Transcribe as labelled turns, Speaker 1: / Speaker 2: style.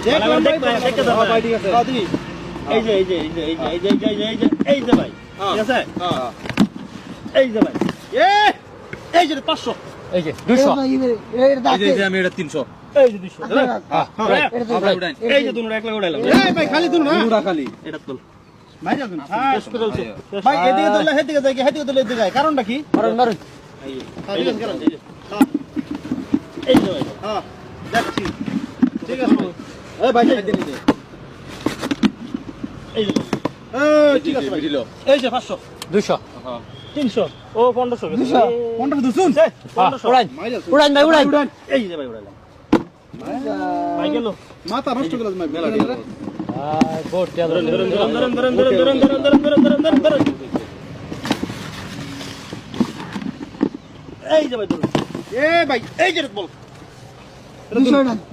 Speaker 1: দেখলাম ভাই দেখতে দাও ভাই ঠিক আছে এই যে ভাই ঠিক আছে এই যে ভাই এই যে 500
Speaker 2: এই যে 200
Speaker 3: এই যে আমি এটা 300
Speaker 1: এই যে 200
Speaker 3: হ্যাঁ
Speaker 1: এই যে দুনো 1 লাখ উড়াইলাম
Speaker 4: এই ভাই খালি তুল না
Speaker 3: পুরা খালি
Speaker 1: এটা তুল
Speaker 4: ভাই যাবেন
Speaker 1: শেষ করে দিছি
Speaker 4: ভাই এদিকে তুললে হেদিকে যাই হেদিকে তুললে এদিকে যায় কারণটা কি
Speaker 2: মারুন মারুন
Speaker 1: এই যে এই যে ভাই
Speaker 4: হ্যাঁ যাচ্ছি ঠিক আছে ভাই এই ভাই যাই দিন
Speaker 1: এই যে
Speaker 4: এই ঠিক আছে ভাই
Speaker 3: দিল
Speaker 1: এই যে 500
Speaker 2: 200
Speaker 3: হ্যাঁ
Speaker 1: 300 ও 1500 গেছে
Speaker 4: 15 তো শুন
Speaker 1: 1500
Speaker 2: উড়ান উড়ান ভাই উড়ান
Speaker 1: এই যে ভাই উড়াইলাম ভাই গেল
Speaker 4: মাথা নষ্ট করে ভাই
Speaker 3: মেলা দিল
Speaker 2: ভাই বোট টিয়া
Speaker 1: ধরেন
Speaker 2: ধরেন
Speaker 1: এই যে ভাই ধরুন
Speaker 4: এ ভাই
Speaker 1: এই যে বল
Speaker 4: 200